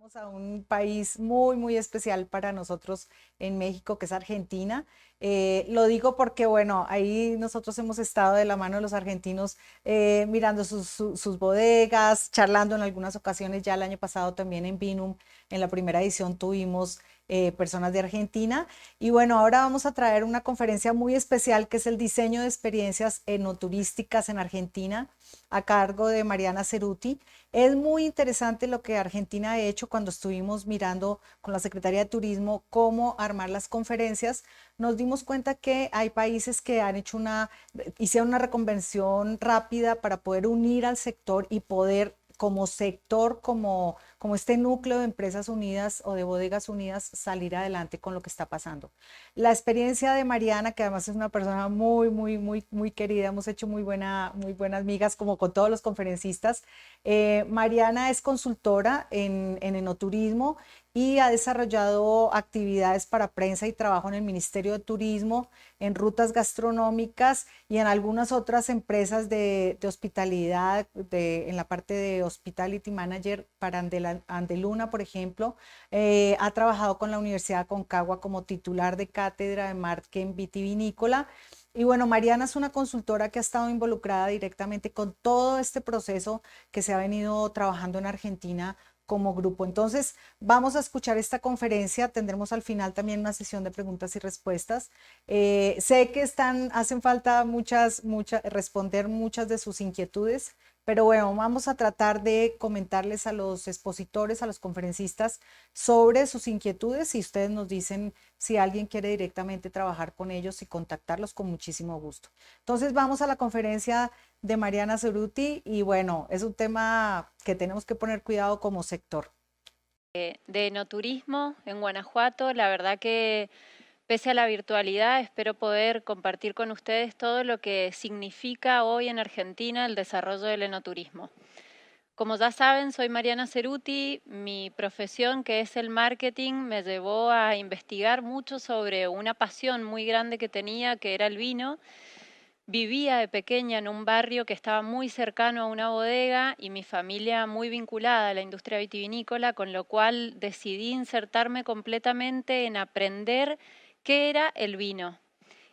Vamos a un país muy, muy especial para nosotros en México, que es Argentina. Lo digo porque, bueno, ahí nosotros hemos estado de la mano de los argentinos mirando sus bodegas, charlando en algunas ocasiones. Ya el año pasado también en Vinum, en la primera edición, tuvimos personas de Argentina. Y bueno, ahora vamos a traer una conferencia muy especial que es el diseño de experiencias enoturísticas en Argentina, a cargo de Mariana Ceruti. Es muy interesante lo que Argentina ha hecho cuando estuvimos mirando con la Secretaría de Turismo cómo armar las conferencias. Nos dimos cuenta que hay países que han hecho hicieron una reconvención rápida para poder unir al sector y poder como sector, como este núcleo de empresas unidas o de bodegas unidas, salir adelante con lo que está pasando. La experiencia de Mariana, que además es una persona muy, muy, muy, muy querida, hemos hecho muy buenas migas como con todos los conferencistas. Mariana es consultora en enoturismo y ha desarrollado actividades para prensa y trabajo en el Ministerio de Turismo, en rutas gastronómicas y en algunas otras empresas de hospitalidad, en la parte de Hospitality Manager para Andeluna, por ejemplo. Ha trabajado con la Universidad de Aconcagua como titular de cátedra de marketing vitivinícola. Y bueno, Mariana es una consultora que ha estado involucrada directamente con todo este proceso que se ha venido trabajando en Argentina como grupo. Entonces, vamos a escuchar esta conferencia. Tendremos al final también una sesión de preguntas y respuestas. Sé que hacen falta responder muchas de sus inquietudes, pero bueno, vamos a tratar de comentarles a los expositores, a los conferencistas, sobre sus inquietudes y ustedes nos dicen si alguien quiere directamente trabajar con ellos y contactarlos con muchísimo gusto. Entonces, vamos a la conferencia de Mariana Ceruti y bueno, es un tema que tenemos que poner cuidado como sector. De enoturismo en Guanajuato. La verdad que pese a la virtualidad, espero poder compartir con ustedes todo lo que significa hoy en Argentina el desarrollo del enoturismo. Como ya saben, soy Mariana Ceruti. Mi profesión, que es el marketing, me llevó a investigar mucho sobre una pasión muy grande que tenía, que era el vino. Vivía de pequeña en un barrio que estaba muy cercano a una bodega y mi familia muy vinculada a la industria vitivinícola, con lo cual decidí insertarme completamente en aprender qué era el vino.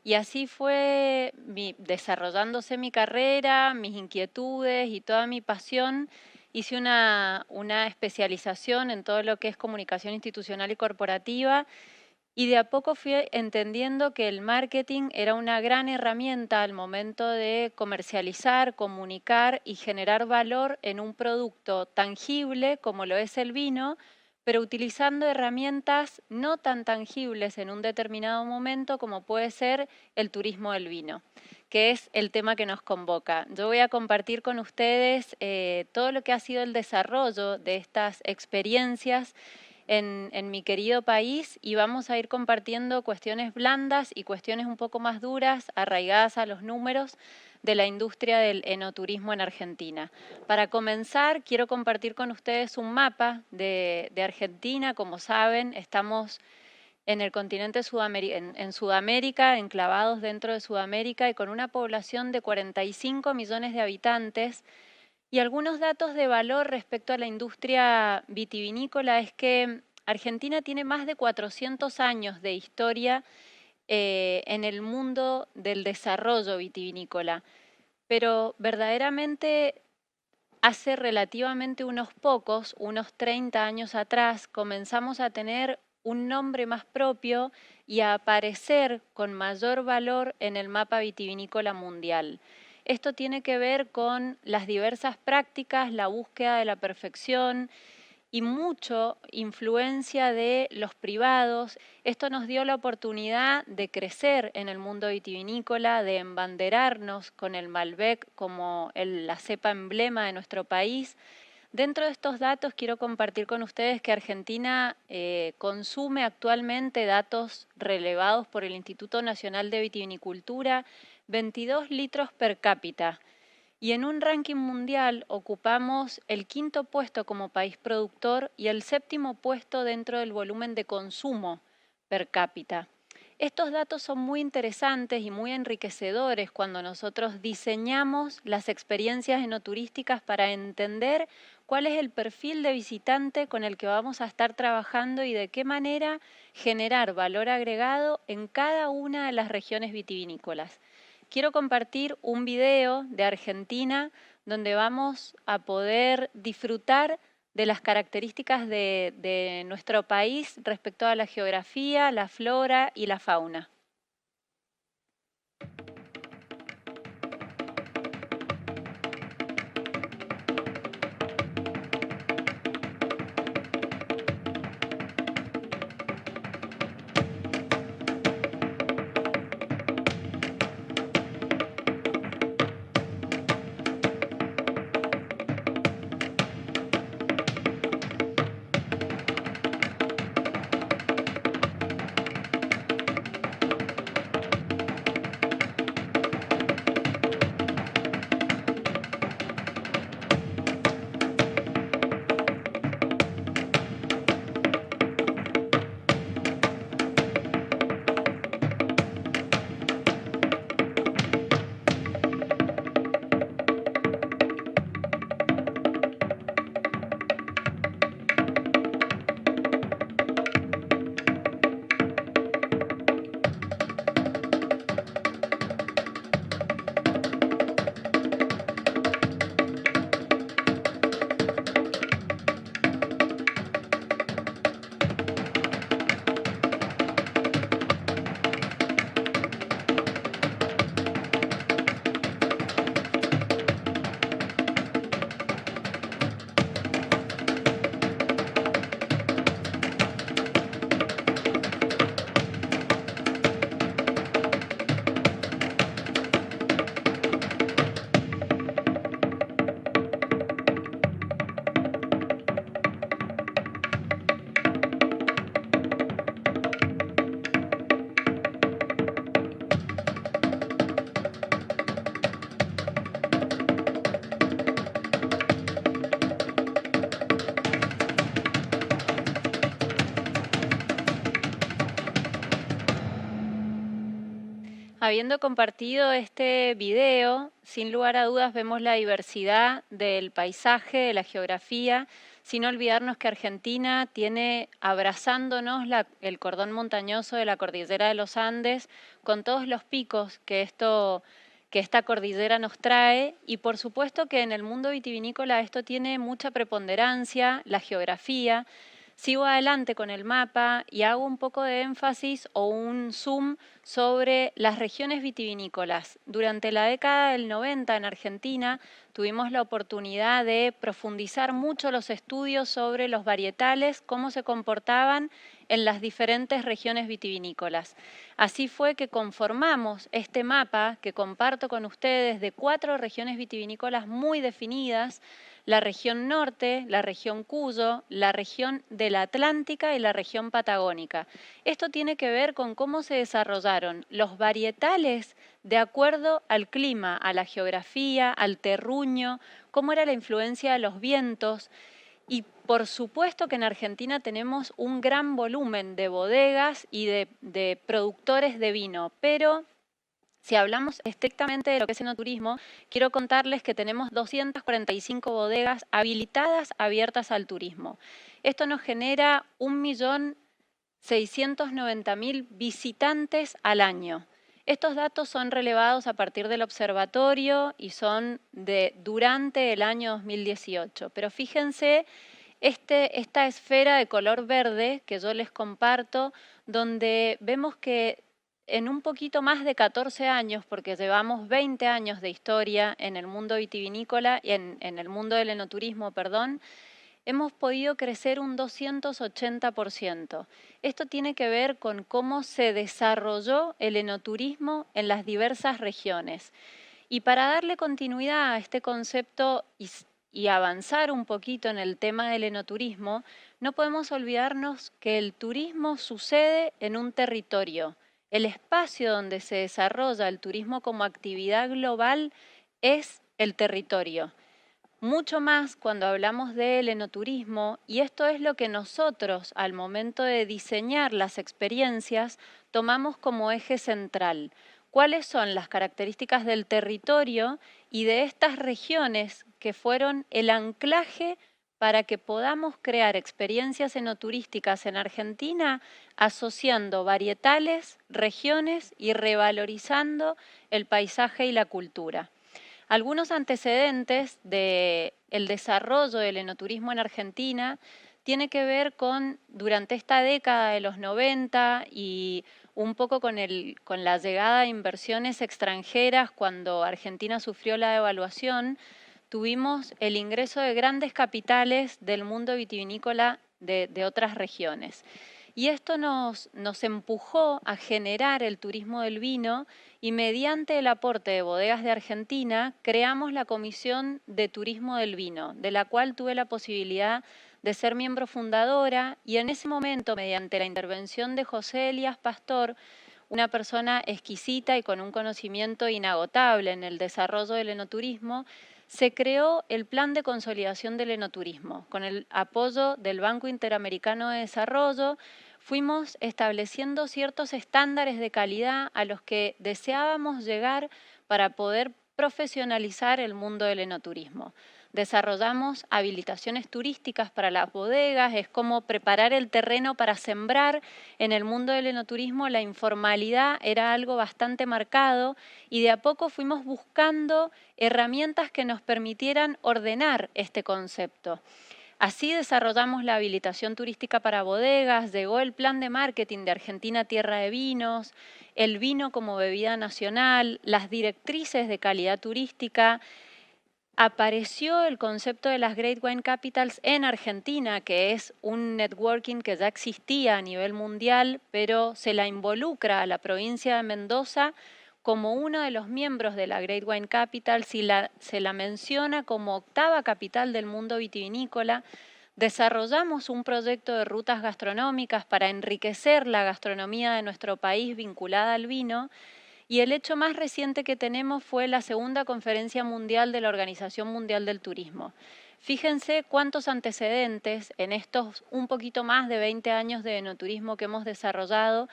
Y así fue desarrollándose mi carrera, mis inquietudes y toda mi pasión. Hice una especialización en todo lo que es comunicación institucional y corporativa y de a poco fui entendiendo que el marketing era una gran herramienta al momento de comercializar, comunicar y generar valor en un producto tangible como lo es el vino, pero utilizando herramientas no tan tangibles en un determinado momento como puede ser el turismo del vino, que es el tema que nos convoca. Yo voy a compartir con ustedes todo lo que ha sido el desarrollo de estas experiencias en mi querido país y vamos a ir compartiendo cuestiones blandas y cuestiones un poco más duras, arraigadas a los números de la industria del enoturismo en Argentina. Para comenzar, quiero compartir con ustedes un mapa de Argentina. Como saben, estamos en el continente en Sudamérica, enclavados dentro de Sudamérica y con una población de 45 millones de habitantes. Y algunos datos de valor respecto a la industria vitivinícola es que Argentina tiene más de 400 años de historia en el mundo del desarrollo vitivinícola, pero verdaderamente hace relativamente unos pocos, unos 30 años atrás, comenzamos a tener un nombre más propio y a aparecer con mayor valor en el mapa vitivinícola mundial. Esto tiene que ver con las diversas prácticas, la búsqueda de la perfección y mucho influencia de los privados. Esto nos dio la oportunidad de crecer en el mundo vitivinícola, de embanderarnos con el Malbec como la cepa emblema de nuestro país. Dentro de estos datos quiero compartir con ustedes que Argentina consume actualmente, datos relevados por el Instituto Nacional de Vitivinicultura, 22 litros per cápita. Y en un ranking mundial ocupamos el quinto puesto como país productor y el séptimo puesto dentro del volumen de consumo per cápita. Estos datos son muy interesantes y muy enriquecedores cuando nosotros diseñamos las experiencias enoturísticas para entender cuál es el perfil de visitante con el que vamos a estar trabajando y de qué manera generar valor agregado en cada una de las regiones vitivinícolas. Quiero compartir un video de Argentina donde vamos a poder disfrutar de las características de nuestro país respecto a la geografía, la flora y la fauna. Habiendo compartido este video, sin lugar a dudas vemos la diversidad del paisaje, de la geografía, sin olvidarnos que Argentina tiene abrazándonos el cordón montañoso de la cordillera de los Andes, con todos los picos que esta cordillera nos trae, y por supuesto que en el mundo vitivinícola esto tiene mucha preponderancia, la geografía. Sigo adelante con el mapa y hago un poco de énfasis o un zoom sobre las regiones vitivinícolas. Durante la década del 90 en Argentina tuvimos la oportunidad de profundizar mucho los estudios sobre los varietales, cómo se comportaban en las diferentes regiones vitivinícolas. Así fue que conformamos este mapa que comparto con ustedes de 4 regiones vitivinícolas muy definidas: la región norte, la región Cuyo, la región de la Atlántica y la región patagónica. Esto tiene que ver con cómo se desarrollaron los varietales de acuerdo al clima, a la geografía, al terruño, cómo era la influencia de los vientos. Y por supuesto que en Argentina tenemos un gran volumen de bodegas y de productores de vino, pero si hablamos estrictamente de lo que es enoturismo, quiero contarles que tenemos 245 bodegas habilitadas, abiertas al turismo. Esto nos genera 1.690.000 visitantes al año. Estos datos son relevados a partir del observatorio y son durante el año 2018. Pero fíjense esta esfera de color verde que yo les comparto, donde vemos que en un poquito más de 14 años, porque llevamos 20 años de historia en el mundo vitivinícola y en el mundo del enoturismo, perdón, hemos podido crecer un 280%. Esto tiene que ver con cómo se desarrolló el enoturismo en las diversas regiones. Y para darle continuidad a este concepto y avanzar un poquito en el tema del enoturismo, no podemos olvidarnos que el turismo sucede en un territorio. El espacio donde se desarrolla el turismo como actividad global es el territorio. Mucho más cuando hablamos del enoturismo, y esto es lo que nosotros al momento de diseñar las experiencias tomamos como eje central. ¿Cuáles son las características del territorio y de estas regiones que fueron el anclaje para que podamos crear experiencias enoturísticas en Argentina asociando varietales, regiones y revalorizando el paisaje y la cultura. Algunos antecedentes del desarrollo del enoturismo en Argentina tiene que ver con, durante esta década de los 90 y un poco con la llegada de inversiones extranjeras cuando Argentina sufrió la devaluación, tuvimos el ingreso de grandes capitales del mundo vitivinícola de otras regiones. Y esto nos empujó a generar el turismo del vino y mediante el aporte de Bodegas de Argentina creamos la Comisión de Turismo del Vino, de la cual tuve la posibilidad de ser miembro fundadora y en ese momento, mediante la intervención de José Elías Pastor, una persona exquisita y con un conocimiento inagotable en el desarrollo del enoturismo, se creó el Plan de Consolidación del Enoturismo. Con el apoyo del Banco Interamericano de Desarrollo, fuimos estableciendo ciertos estándares de calidad a los que deseábamos llegar para poder profesionalizar el mundo del enoturismo. Desarrollamos habilitaciones turísticas para las bodegas, es como preparar el terreno para sembrar. En el mundo del enoturismo la informalidad era algo bastante marcado y de a poco fuimos buscando herramientas que nos permitieran ordenar este concepto. Así desarrollamos la habilitación turística para bodegas, llegó el plan de marketing de Argentina Tierra de Vinos, el vino como bebida nacional, las directrices de calidad turística. Apareció el concepto de las Great Wine Capitals en Argentina, que es un networking que ya existía a nivel mundial, pero se la involucra a la provincia de Mendoza como uno de los miembros de la Great Wine Capital, se la menciona como octava capital del mundo vitivinícola. Desarrollamos un proyecto de rutas gastronómicas para enriquecer la gastronomía de nuestro país vinculada al vino. Y el hecho más reciente que tenemos fue la segunda conferencia mundial de la Organización Mundial del Turismo. Fíjense cuántos antecedentes en estos un poquito más de 20 años de enoturismo que hemos desarrollado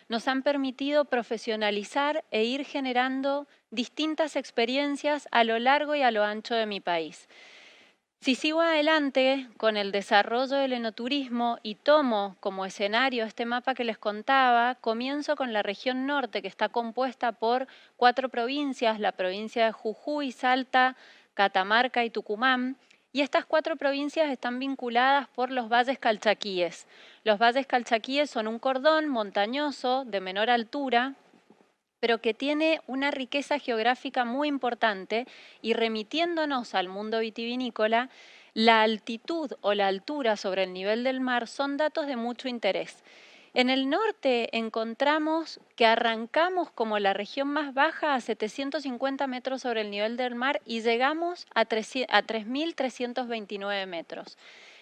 nos han permitido profesionalizar e ir generando distintas experiencias a lo largo y a lo ancho de mi país. Si sigo adelante con el desarrollo del enoturismo y tomo como escenario este mapa que les contaba, comienzo con la región norte, que está compuesta por 4 provincias, la provincia de Jujuy, Salta, Catamarca y Tucumán, y estas 4 provincias están vinculadas por los valles calchaquíes. Los valles calchaquíes son un cordón montañoso de menor altura, pero que tiene una riqueza geográfica muy importante y remitiéndonos al mundo vitivinícola, la altitud o la altura sobre el nivel del mar son datos de mucho interés. En el norte encontramos que arrancamos como la región más baja a 750 metros sobre el nivel del mar y llegamos a 3.329 metros.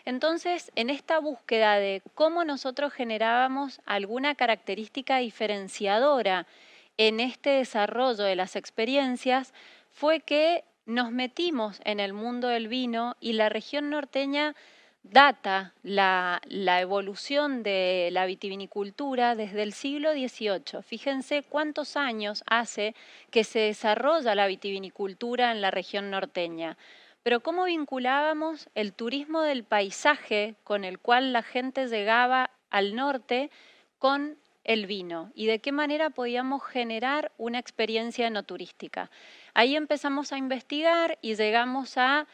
Entonces, en esta búsqueda de cómo nosotros generábamos alguna característica diferenciadora en este desarrollo de las experiencias, fue que nos metimos en el mundo del vino y la región norteña data la evolución de la vitivinicultura desde el siglo XVIII. Fíjense cuántos años hace que se desarrolla la vitivinicultura en la región norteña. Pero cómo vinculábamos el turismo del paisaje con el cual la gente llegaba al norte con el vino y de qué manera podíamos generar una experiencia enoturística. Ahí empezamos a investigar y llegamos a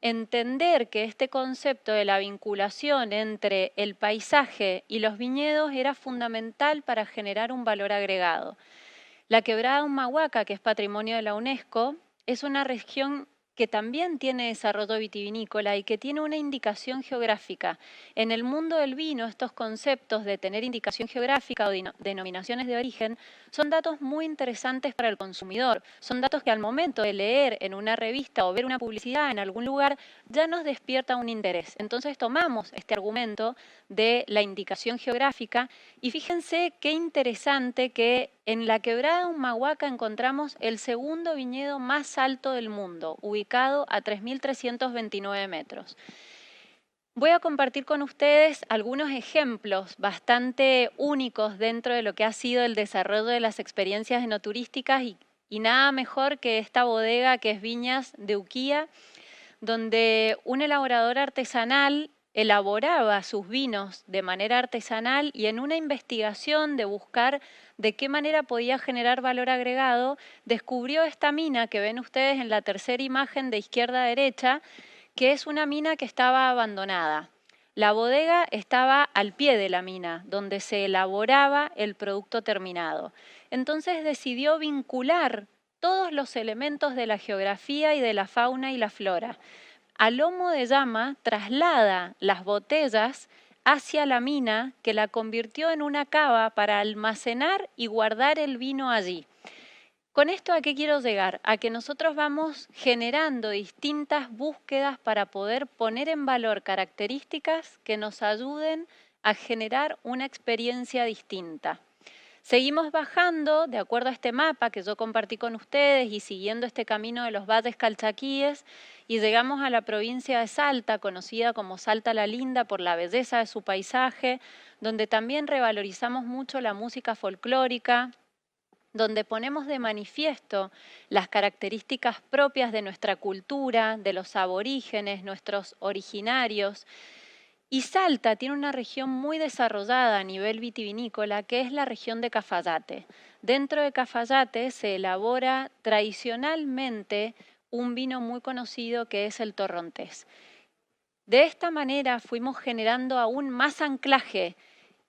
entender que este concepto de la vinculación entre el paisaje y los viñedos era fundamental para generar un valor agregado. La Quebrada Humahuaca, que es patrimonio de la UNESCO, es una región que también tiene desarrollo vitivinícola y que tiene una indicación geográfica. En el mundo del vino, estos conceptos de tener indicación geográfica o denominaciones de origen son datos muy interesantes para el consumidor. Son datos que al momento de leer en una revista o ver una publicidad en algún lugar ya nos despierta un interés. Entonces tomamos este argumento de la indicación geográfica y fíjense qué interesante que en la Quebrada Humahuaca encontramos el segundo viñedo más alto del mundo, ubicado a 3.329 metros. Voy a compartir con ustedes algunos ejemplos bastante únicos dentro de lo que ha sido el desarrollo de las experiencias enoturísticas y nada mejor que esta bodega que es Viñas de Uquía, donde un elaborador artesanal elaboraba sus vinos de manera artesanal y en una investigación de buscar de qué manera podía generar valor agregado, descubrió esta mina que ven ustedes en la tercera imagen de izquierda a derecha, que es una mina que estaba abandonada. La bodega estaba al pie de la mina, donde se elaboraba el producto terminado. Entonces decidió vincular todos los elementos de la geografía y de la fauna y la flora. A lomo de llama traslada las botellas hacia la mina, que la convirtió en una cava para almacenar y guardar el vino allí. Con esto, ¿a qué quiero llegar? A que nosotros vamos generando distintas búsquedas para poder poner en valor características que nos ayuden a generar una experiencia distinta. Seguimos bajando, de acuerdo a este mapa que yo compartí con ustedes y siguiendo este camino de los valles calchaquíes, y llegamos a la provincia de Salta, conocida como Salta la Linda por la belleza de su paisaje, donde también revalorizamos mucho la música folclórica, donde ponemos de manifiesto las características propias de nuestra cultura, de los aborígenes, nuestros originarios. Y Salta tiene una región muy desarrollada a nivel vitivinícola, que es la región de Cafayate. Dentro de Cafayate se elabora tradicionalmente un vino muy conocido que es el torrontés. De esta manera fuimos generando aún más anclaje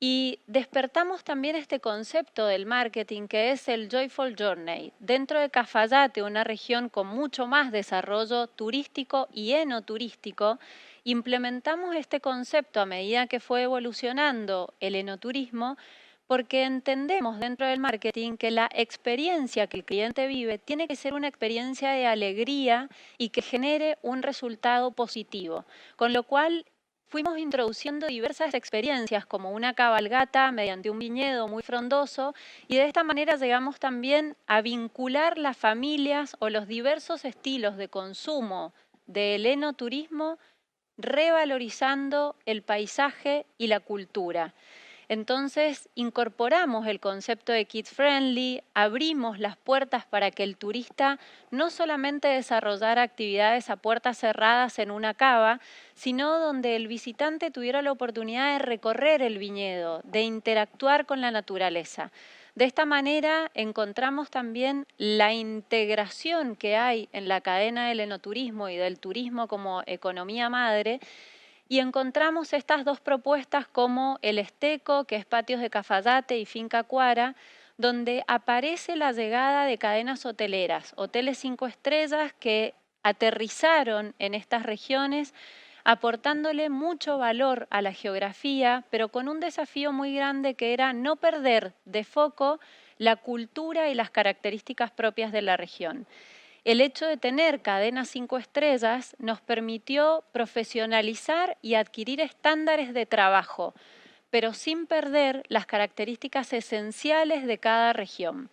y despertamos también este concepto del marketing que es el Joyful Journey. Dentro de Cafayate, una región con mucho más desarrollo turístico y enoturístico, implementamos este concepto a medida que fue evolucionando el enoturismo, porque entendemos dentro del marketing que la experiencia que el cliente vive tiene que ser una experiencia de alegría y que genere un resultado positivo, con lo cual fuimos introduciendo diversas experiencias como una cabalgata mediante un viñedo muy frondoso y de esta manera llegamos también a vincular las familias o los diversos estilos de consumo del enoturismo revalorizando el paisaje y la cultura. Entonces incorporamos el concepto de Kid Friendly, abrimos las puertas para que el turista no solamente desarrollara actividades a puertas cerradas en una cava, sino donde el visitante tuviera la oportunidad de recorrer el viñedo, de interactuar con la naturaleza. De esta manera encontramos también la integración que hay en la cadena del enoturismo y del turismo como economía madre, y encontramos estas dos propuestas como el Esteco, que es Patios de Cafayate, y Finca Cuara, donde aparece la llegada de cadenas hoteleras, hoteles 5 estrellas que aterrizaron en estas regiones, aportándole mucho valor a la geografía, pero con un desafío muy grande que era no perder de foco la cultura y las características propias de la región. El hecho de tener cadenas 5 estrellas nos permitió profesionalizar y adquirir estándares de trabajo, pero sin perder las características esenciales de cada región.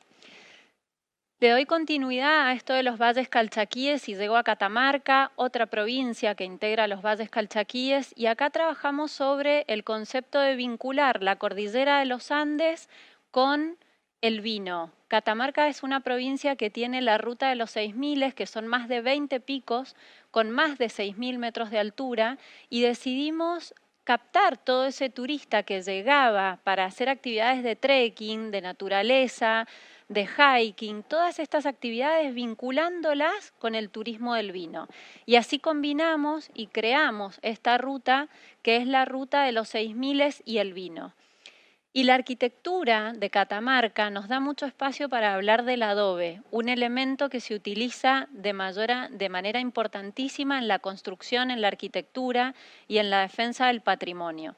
Le doy continuidad a esto de los valles calchaquíes y llego a Catamarca, otra provincia que integra los valles calchaquíes, y acá trabajamos sobre el concepto de vincular la cordillera de los Andes con el vino. Catamarca es una provincia que tiene la ruta de los 6.000, que son más de 20 picos con más de 6.000 metros de altura, y decidimos captar todo ese turista que llegaba para hacer actividades de trekking, de naturaleza, de hiking, todas estas actividades vinculándolas con el turismo del vino. Y así combinamos y creamos esta ruta que es la ruta de los 6.000 y el vino. Y la arquitectura de Catamarca nos da mucho espacio para hablar del adobe, un elemento que se utiliza de manera importantísima en la construcción, en la arquitectura y en la defensa del patrimonio.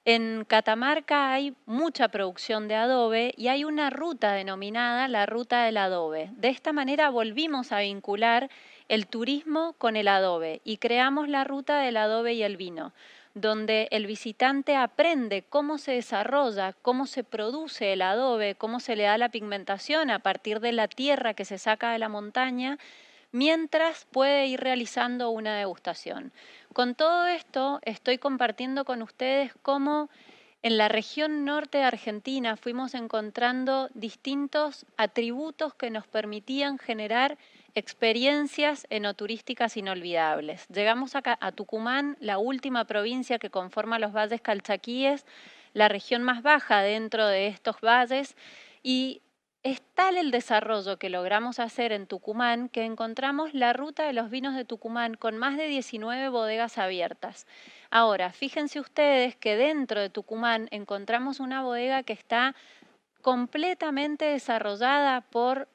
En Catamarca hay mucha producción de adobe y hay una ruta denominada la Ruta del Adobe. De esta manera volvimos a vincular el turismo con el adobe y creamos la Ruta del Adobe y el Vino, donde el visitante aprende cómo se desarrolla, cómo se produce el adobe, cómo se le da la pigmentación a partir de la tierra que se saca de la montaña, mientras puede ir realizando una degustación. Con todo esto estoy compartiendo con ustedes cómo en la región norte de Argentina fuimos encontrando distintos atributos que nos permitían generar experiencias enoturísticas inolvidables. Llegamos acá a Tucumán, la última provincia que conforma los valles calchaquíes, la región más baja dentro de estos valles, y es tal el desarrollo que logramos hacer en Tucumán que encontramos la ruta de los vinos de Tucumán con más de 19 bodegas abiertas. Ahora, fíjense ustedes que dentro de Tucumán encontramos una bodega que está completamente desarrollada por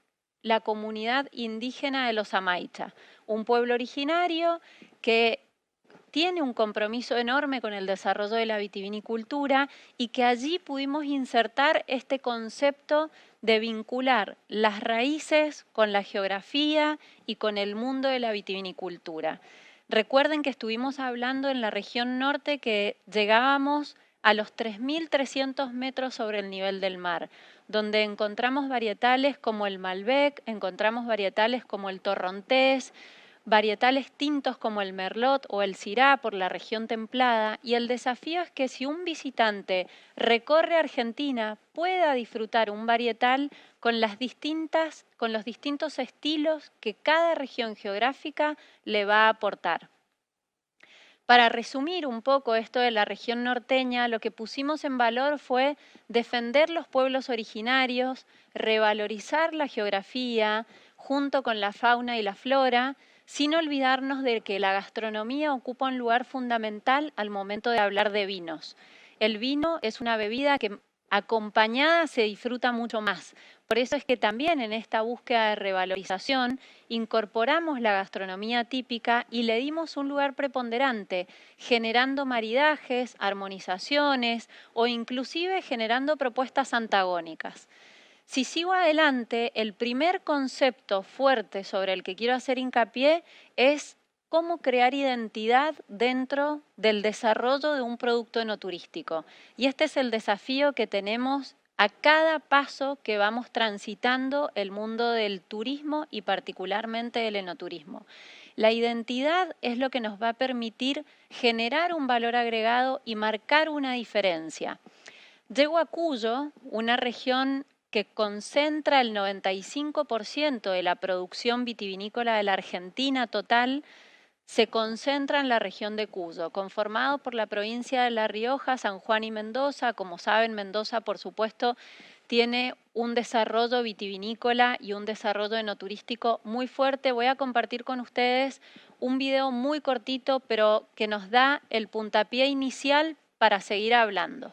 la comunidad indígena de los Amaicha, un pueblo originario que tiene un compromiso enorme con el desarrollo de la vitivinicultura y que allí pudimos insertar este concepto de vincular las raíces con la geografía y con el mundo de la vitivinicultura. Recuerden que estuvimos hablando en la región norte que llegábamos a los 3.300 metros sobre el nivel del mar, donde encontramos varietales como el Malbec, encontramos varietales como el Torrontés, varietales tintos como el Merlot o el Syrah por la región templada, y el desafío es que si un visitante recorre Argentina pueda disfrutar un varietal con los distintos estilos que cada región geográfica le va a aportar. Para resumir un poco esto de la región norteña, lo que pusimos en valor fue defender los pueblos originarios, revalorizar la geografía junto con la fauna y la flora, sin olvidarnos de que la gastronomía ocupa un lugar fundamental al momento de hablar de vinos. El vino es una bebida que acompañada se disfruta mucho más. Por eso es que también en esta búsqueda de revalorización incorporamos la gastronomía típica y le dimos un lugar preponderante, generando maridajes, armonizaciones o inclusive generando propuestas antagónicas. Si sigo adelante, el primer concepto fuerte sobre el que quiero hacer hincapié es cómo crear identidad dentro del desarrollo de un producto enoturístico. Y este es el desafío que tenemos a cada paso que vamos transitando el mundo del turismo y particularmente del enoturismo. La identidad es lo que nos va a permitir generar un valor agregado y marcar una diferencia. Llego a Cuyo, una región que concentra el 95% de la producción vitivinícola de la Argentina total, se concentra en la región de Cuyo, conformado por la provincia de La Rioja, San Juan y Mendoza. Como saben, Mendoza, por supuesto, tiene un desarrollo vitivinícola y un desarrollo enoturístico muy fuerte. Voy a compartir con ustedes un video muy cortito, pero que nos da el puntapié inicial para seguir hablando.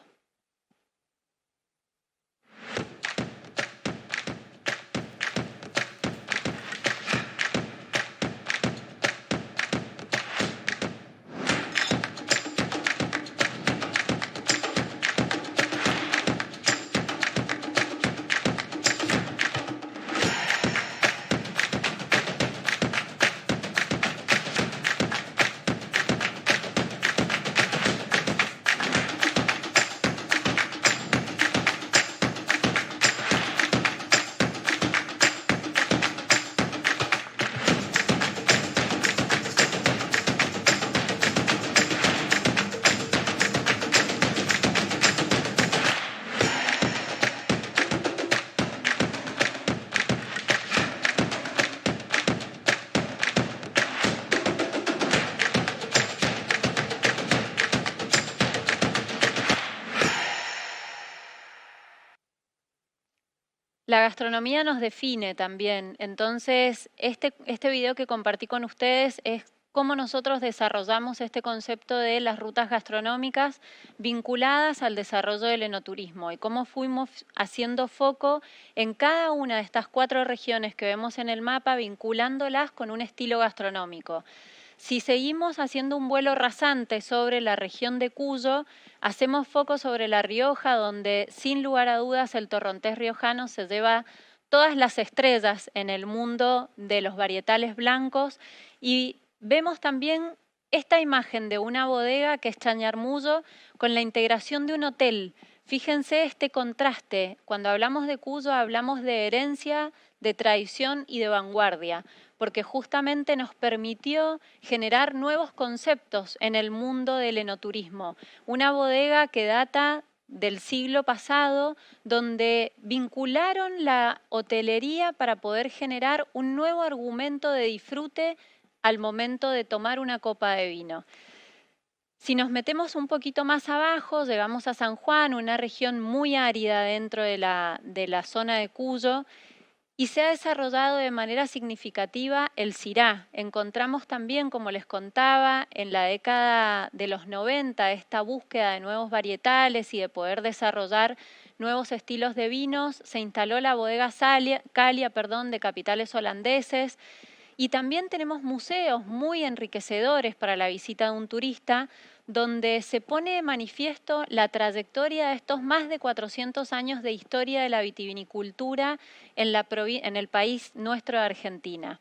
La gastronomía nos define también, entonces este video que compartí con ustedes es cómo nosotros desarrollamos este concepto de las rutas gastronómicas vinculadas al desarrollo del enoturismo y cómo fuimos haciendo foco en cada una de estas 4 regiones que vemos en el mapa, vinculándolas con un estilo gastronómico. Si seguimos haciendo un vuelo rasante sobre la región de Cuyo, hacemos foco sobre La Rioja, donde sin lugar a dudas el torrontés riojano se lleva todas las estrellas en el mundo de los varietales blancos, y vemos también esta imagen de una bodega que es Chañarmullo con la integración de un hotel. Fíjense este contraste. Cuando hablamos de Cuyo hablamos de herencia, de tradición y de vanguardia, porque justamente nos permitió generar nuevos conceptos en el mundo del enoturismo. Una bodega que data del siglo pasado, donde vincularon la hotelería para poder generar un nuevo argumento de disfrute al momento de tomar una copa de vino. Si nos metemos un poquito más abajo, llegamos a San Juan, una región muy árida dentro de la zona de Cuyo, y se ha desarrollado de manera significativa el Syrah. Encontramos también, como les contaba, en la década de los 90 esta búsqueda de nuevos varietales y de poder desarrollar nuevos estilos de vinos. Se instaló la bodega Calia, de capitales holandeses, y también tenemos museos muy enriquecedores para la visita de un turista, donde se pone de manifiesto la trayectoria de estos más de 400 años de historia de la vitivinicultura en el país nuestro de Argentina.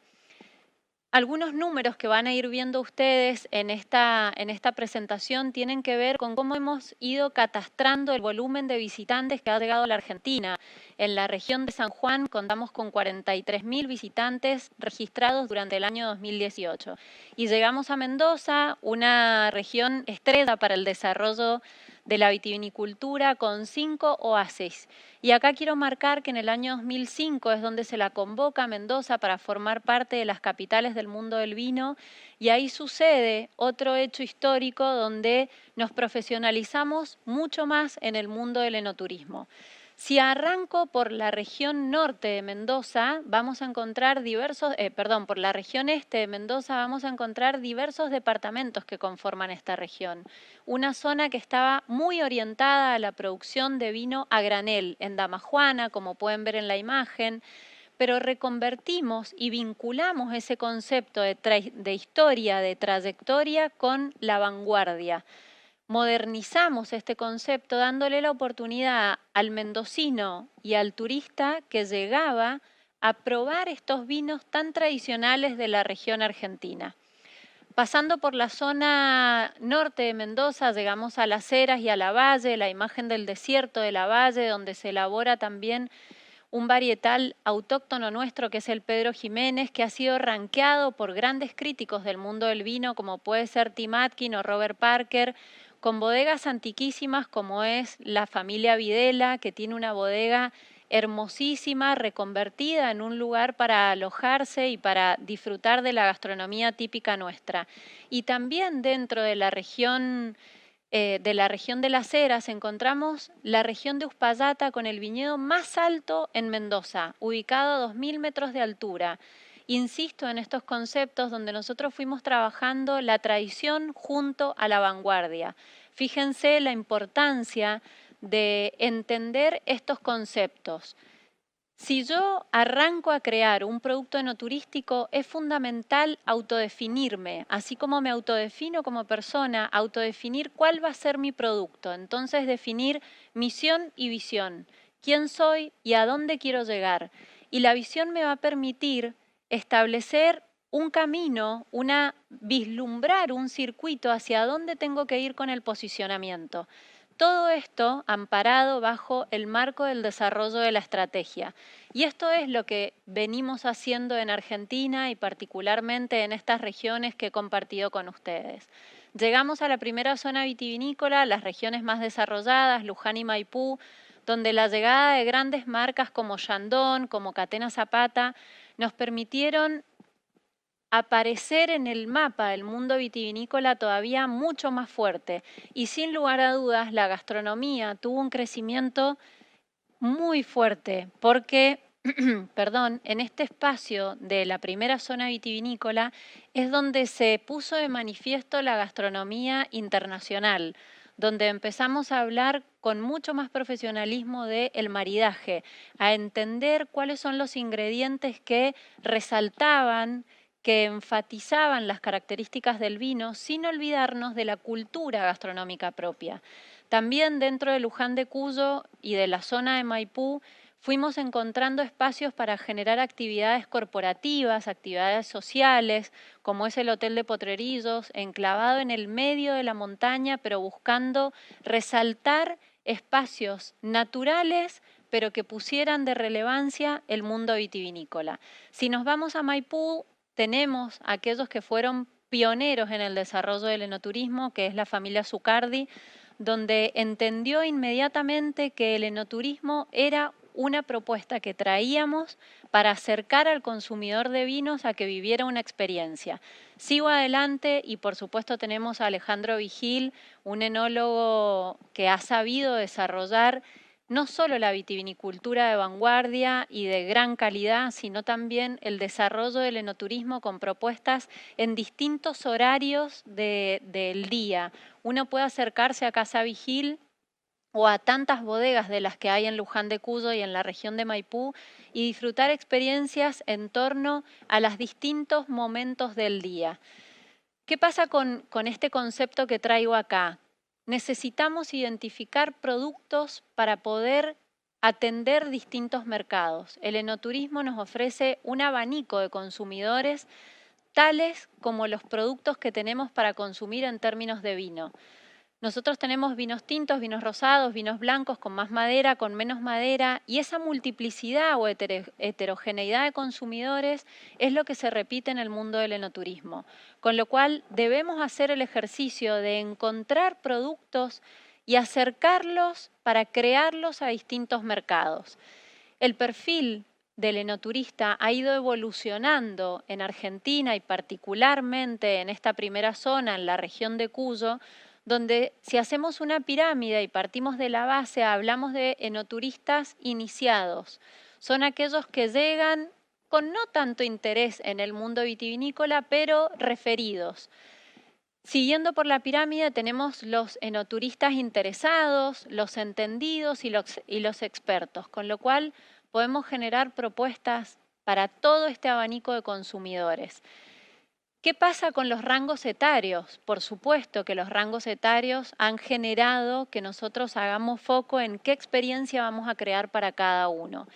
Algunos números que van a ir viendo ustedes en esta presentación tienen que ver con cómo hemos ido catastrando el volumen de visitantes que ha llegado a la Argentina. En la región de San Juan contamos con 43.000 visitantes registrados durante el año 2018. Y llegamos a Mendoza, una región estrella para el desarrollo de la vitivinicultura, con 5 oasis. Y acá quiero marcar que en el año 2005 es donde se la convoca a Mendoza para formar parte de las capitales del mundo del vino, y ahí sucede otro hecho histórico donde nos profesionalizamos mucho más en el mundo del enoturismo. Si arranco por la región norte de Mendoza, vamos a encontrar por la región este de Mendoza vamos a encontrar diversos departamentos que conforman esta región. Una zona que estaba muy orientada a la producción de vino a granel, en Damajuana, como pueden ver en la imagen, pero reconvertimos y vinculamos ese concepto de historia, de trayectoria, con la vanguardia. Modernizamos este concepto dándole la oportunidad al mendocino y al turista que llegaba a probar estos vinos tan tradicionales de la región argentina. Pasando por la zona norte de Mendoza, llegamos a Las Heras y a La Valle, la imagen del desierto de La Valle, donde se elabora también un varietal autóctono nuestro que es el Pedro Jiménez, que ha sido rankeado por grandes críticos del mundo del vino, como puede ser Tim Atkin o Robert Parker, con bodegas antiquísimas como es la familia Videla, que tiene una bodega hermosísima, reconvertida en un lugar para alojarse y para disfrutar de la gastronomía típica nuestra. Y también dentro de la región de Las Heras encontramos la región de Uspallata con el viñedo más alto en Mendoza, ubicado a 2.000 metros de altura. Insisto en estos conceptos donde nosotros fuimos trabajando la tradición junto a la vanguardia. Fíjense la importancia de entender estos conceptos. Si yo arranco a crear un producto enoturístico, es fundamental autodefinirme, así como me autodefino como persona, autodefinir cuál va a ser mi producto. Entonces, definir misión y visión, quién soy y a dónde quiero llegar. Y la visión me va a permitir establecer un camino, vislumbrar un circuito hacia dónde tengo que ir con el posicionamiento. Todo esto amparado bajo el marco del desarrollo de la estrategia. Y esto es lo que venimos haciendo en Argentina y particularmente en estas regiones que he compartido con ustedes. Llegamos a la primera zona vitivinícola, las regiones más desarrolladas, Luján y Maipú, donde la llegada de grandes marcas como Chandon, como Catena Zapata, nos permitieron aparecer en el mapa del mundo vitivinícola todavía mucho más fuerte. Y sin lugar a dudas, la gastronomía tuvo un crecimiento muy fuerte porque, en este espacio de la primera zona vitivinícola es donde se puso de manifiesto la gastronomía internacional, donde empezamos a hablar con mucho más profesionalismo del maridaje, a entender cuáles son los ingredientes que resaltaban, que enfatizaban las características del vino, sin olvidarnos de la cultura gastronómica propia. También dentro de Luján de Cuyo y de la zona de Maipú fuimos encontrando espacios para generar actividades corporativas, actividades sociales, como es el Hotel de Potrerillos, enclavado en el medio de la montaña, pero buscando resaltar espacios naturales, pero que pusieran de relevancia el mundo vitivinícola. Si nos vamos a Maipú, tenemos a aquellos que fueron pioneros en el desarrollo del enoturismo, que es la familia Zucardi, donde entendió inmediatamente que el enoturismo era una propuesta que traíamos para acercar al consumidor de vinos a que viviera una experiencia. Sigo adelante y por supuesto tenemos a Alejandro Vigil, un enólogo que ha sabido desarrollar no solo la vitivinicultura de vanguardia y de gran calidad, sino también el desarrollo del enoturismo con propuestas en distintos horarios del día. Uno puede acercarse a Casa Vigil o a tantas bodegas de las que hay en Luján de Cuyo y en la región de Maipú y disfrutar experiencias en torno a los distintos momentos del día. ¿Qué pasa con este concepto que traigo acá? Necesitamos identificar productos para poder atender distintos mercados. El enoturismo nos ofrece un abanico de consumidores tales como los productos que tenemos para consumir en términos de vino. Nosotros tenemos vinos tintos, vinos rosados, vinos blancos con más madera, con menos madera, y esa multiplicidad o heterogeneidad de consumidores es lo que se repite en el mundo del enoturismo. Con lo cual debemos hacer el ejercicio de encontrar productos y acercarlos para crearlos a distintos mercados. El perfil del enoturista ha ido evolucionando en Argentina y particularmente en esta primera zona, en la región de Cuyo, donde si hacemos una pirámide y partimos de la base, hablamos de enoturistas iniciados. Son aquellos que llegan con no tanto interés en el mundo vitivinícola, pero referidos. Siguiendo por la pirámide tenemos los enoturistas interesados, los entendidos y los expertos, con lo cual podemos generar propuestas para todo este abanico de consumidores. ¿Qué pasa con los rangos etarios? Por supuesto que los rangos etarios han generado que nosotros hagamos foco en qué experiencia vamos a crear para cada uno.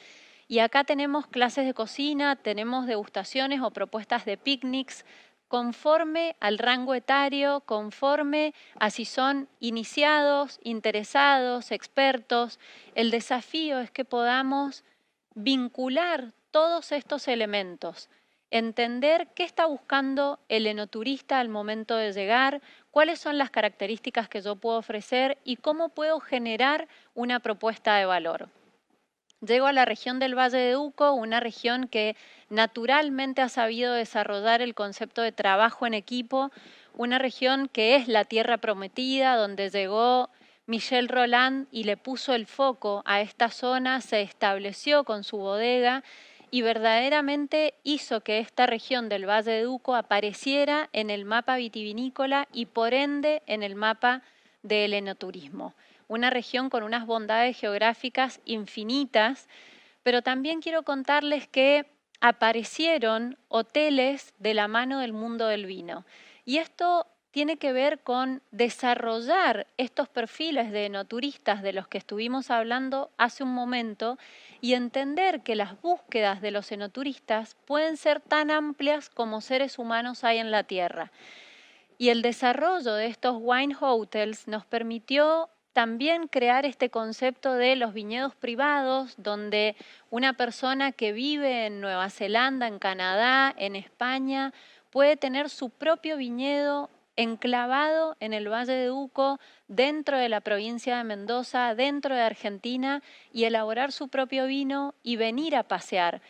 Y acá tenemos clases de cocina, tenemos degustaciones o propuestas de picnics conforme al rango etario, conforme a si son iniciados, interesados, expertos. El desafío es que podamos vincular todos estos elementos. Entender qué está buscando el enoturista al momento de llegar, cuáles son las características que yo puedo ofrecer y cómo puedo generar una propuesta de valor. Llego a la región del Valle de Uco, una región que naturalmente ha sabido desarrollar el concepto de trabajo en equipo, una región que es la tierra prometida, donde llegó Michel Roland y le puso el foco a esta zona, se estableció con su bodega y verdaderamente hizo que esta región del Valle de Uco apareciera en el mapa vitivinícola y por ende en el mapa del enoturismo. Una región con unas bondades geográficas infinitas, pero también quiero contarles que aparecieron hoteles de la mano del mundo del vino. Y esto tiene que ver con desarrollar estos perfiles de enoturistas de los que estuvimos hablando hace un momento y entender que las búsquedas de los enoturistas pueden ser tan amplias como seres humanos hay en la Tierra. Y el desarrollo de estos wine hotels nos permitió también crear este concepto de los viñedos privados, donde una persona que vive en Nueva Zelanda, en Canadá, en España, puede tener su propio viñedo enclavado en el Valle de Uco, dentro de la provincia de Mendoza, dentro de Argentina, y elaborar su propio vino y venir a pasear.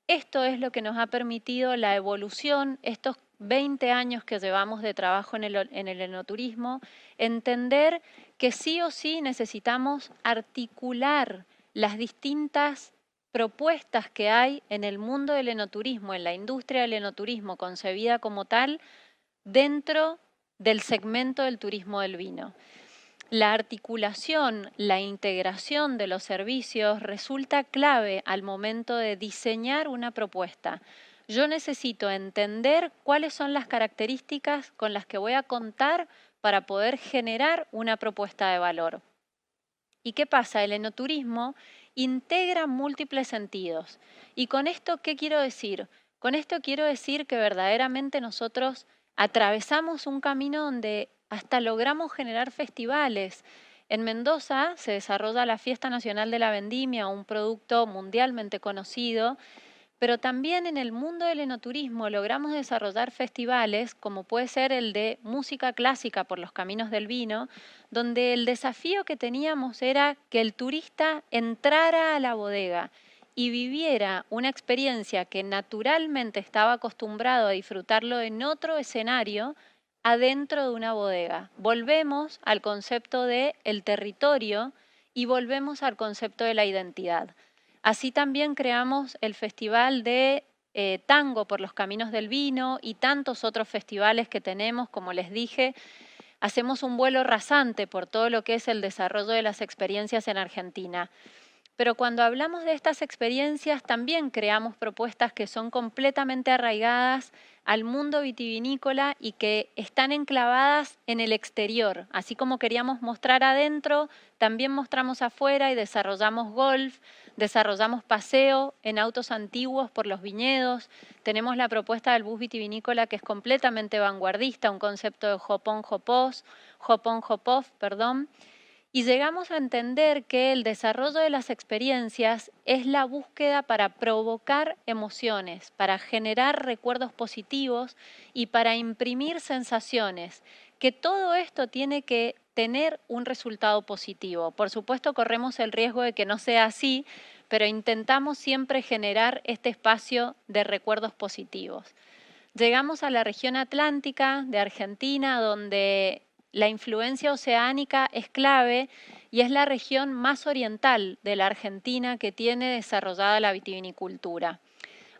Esto es lo que nos ha permitido la evolución, estos 20 años que llevamos de trabajo en el enoturismo, entender que sí o sí necesitamos articular las distintas propuestas que hay en el mundo del enoturismo, en la industria del enoturismo concebida como tal, dentro del segmento del turismo del vino. La articulación, la integración de los servicios resulta clave al momento de diseñar una propuesta. Yo necesito entender cuáles son las características con las que voy a contar para poder generar una propuesta de valor. ¿Y qué pasa? El enoturismo integra múltiples sentidos. ¿Y con esto qué quiero decir? Con esto quiero decir que verdaderamente nosotros atravesamos un camino donde hasta logramos generar festivales. En Mendoza se desarrolla la Fiesta Nacional de la Vendimia, un producto mundialmente conocido, pero también en el mundo del enoturismo logramos desarrollar festivales como puede ser el de música clásica por los caminos del vino, donde el desafío que teníamos era que el turista entrara a la bodega y viviera una experiencia que naturalmente estaba acostumbrado a disfrutarlo en otro escenario adentro de una bodega. Volvemos al concepto de el territorio y volvemos al concepto de la identidad. Así también creamos el Festival de Tango por los Caminos del Vino y tantos otros festivales que tenemos, como les dije. Hacemos un vuelo rasante por todo lo que es el desarrollo de las experiencias en Argentina. Pero cuando hablamos de estas experiencias, también creamos propuestas que son completamente arraigadas al mundo vitivinícola y que están enclavadas en el exterior. Así como queríamos mostrar adentro, también mostramos afuera y desarrollamos golf, desarrollamos paseo en autos antiguos por los viñedos. Tenemos la propuesta del bus vitivinícola que es completamente vanguardista, un concepto de hop-on, hop-off, y llegamos a entender que el desarrollo de las experiencias es la búsqueda para provocar emociones, para generar recuerdos positivos y para imprimir sensaciones, que todo esto tiene que tener un resultado positivo. Por supuesto, corremos el riesgo de que no sea así, pero intentamos siempre generar este espacio de recuerdos positivos. Llegamos a la región atlántica de Argentina, donde la influencia oceánica es clave y es la región más oriental de la Argentina que tiene desarrollada la vitivinicultura.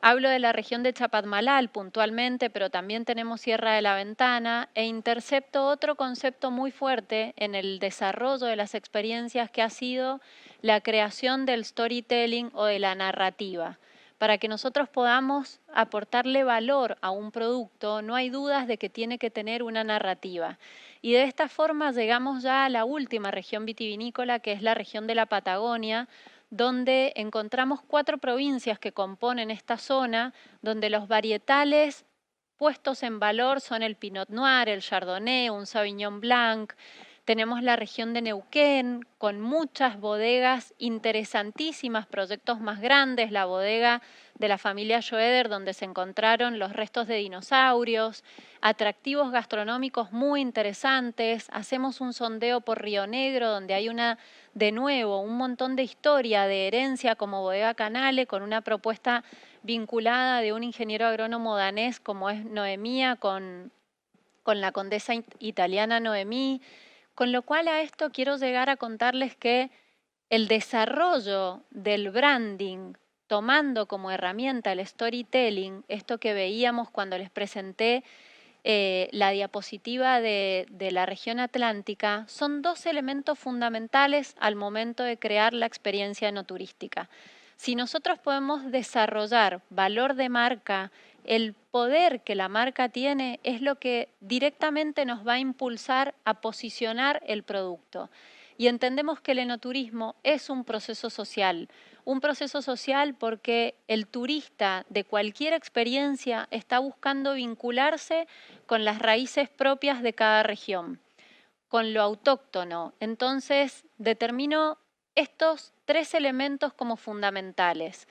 Hablo de la región de Chapadmalal puntualmente, pero también tenemos Sierra de la Ventana e intercepto otro concepto muy fuerte en el desarrollo de las experiencias que ha sido la creación del storytelling o de la narrativa. Para que nosotros podamos aportarle valor a un producto, no hay dudas de que tiene que tener una narrativa. Y de esta forma llegamos ya a la última región vitivinícola, que es la región de la Patagonia, donde encontramos 4 provincias que componen esta zona, donde los varietales puestos en valor son el Pinot Noir, el Chardonnay, un Sauvignon Blanc. Tenemos la región de Neuquén con muchas bodegas interesantísimas, proyectos más grandes, la bodega de la familia Schroeder donde se encontraron los restos de dinosaurios, atractivos gastronómicos muy interesantes. Hacemos un sondeo por Río Negro donde hay de nuevo un montón de historia, de herencia como Bodega Canale con una propuesta vinculada de un ingeniero agrónomo danés como es Noemía con la condesa italiana Noemí. Con lo cual a esto quiero llegar a contarles que el desarrollo del branding, tomando como herramienta el storytelling, esto que veíamos cuando les presenté la diapositiva de la región atlántica, son 2 elementos fundamentales al momento de crear la experiencia enoturística. Si nosotros podemos desarrollar valor de marca, el poder que la marca tiene es lo que directamente nos va a impulsar a posicionar el producto. Y entendemos que el enoturismo es un proceso social porque el turista de cualquier experiencia está buscando vincularse con las raíces propias de cada región, con lo autóctono. Entonces, determino estos 3 elementos como fundamentales.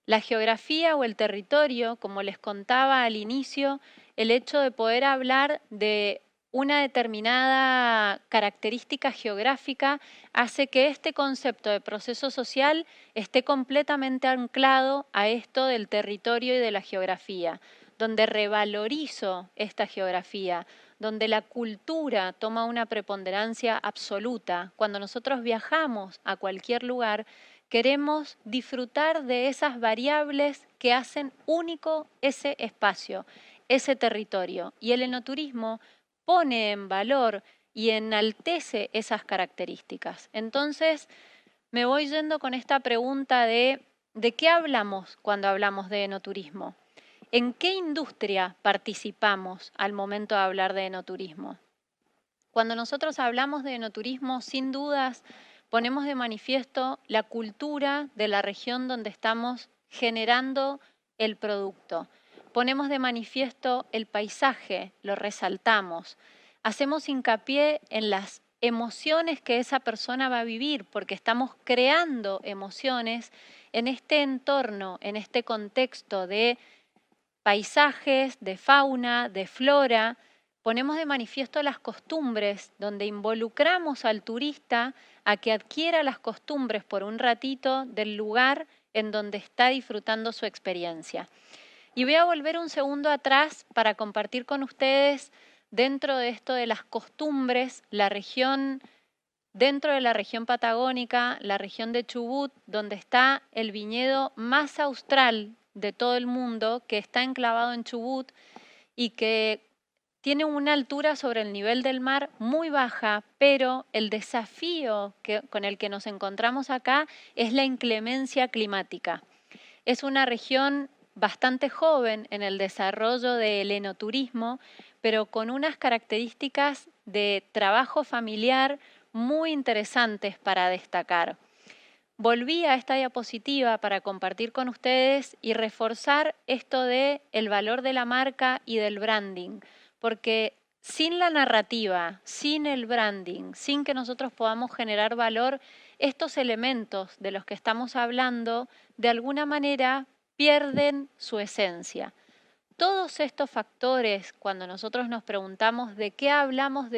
La geografía o el territorio, como les contaba al inicio, el hecho de poder hablar de una determinada característica geográfica hace que este concepto de proceso social esté completamente anclado a esto del territorio y de la geografía, donde revalorizo esta geografía, donde la cultura toma una preponderancia absoluta. Cuando nosotros viajamos a cualquier lugar, queremos disfrutar de esas variables que hacen único ese espacio, ese territorio. Y el enoturismo pone en valor y enaltece esas características. Entonces, me voy yendo con esta pregunta de qué hablamos cuando hablamos de enoturismo. ¿En qué industria participamos al momento de hablar de enoturismo? Cuando nosotros hablamos de enoturismo, sin dudas, ponemos de manifiesto la cultura de la región donde estamos generando el producto. Ponemos de manifiesto el paisaje, lo resaltamos. Hacemos hincapié en las emociones que esa persona va a vivir, porque estamos creando emociones en este entorno, en este contexto de paisajes, de fauna, de flora. Ponemos de manifiesto las costumbres, donde involucramos al turista a que adquiera las costumbres por un ratito del lugar en donde está disfrutando su experiencia. Y voy a volver un segundo atrás para compartir con ustedes, dentro de esto de las costumbres, la región, dentro de la región patagónica, la región de Chubut, donde está el viñedo más austral de todo el mundo, que está enclavado en Chubut y que tiene una altura sobre el nivel del mar muy baja, pero el desafío con el que nos encontramos acá es la inclemencia climática. Es una región bastante joven en el desarrollo del enoturismo, pero con unas características de trabajo familiar muy interesantes para destacar. Volví a esta diapositiva para compartir con ustedes y reforzar esto de el valor de la marca y del branding, porque sin la narrativa, sin el branding, sin que nosotros podamos generar valor, estos elementos de los que estamos hablando, de alguna manera pierden su esencia. Todos estos factores, cuando nosotros nos preguntamos de qué hablamos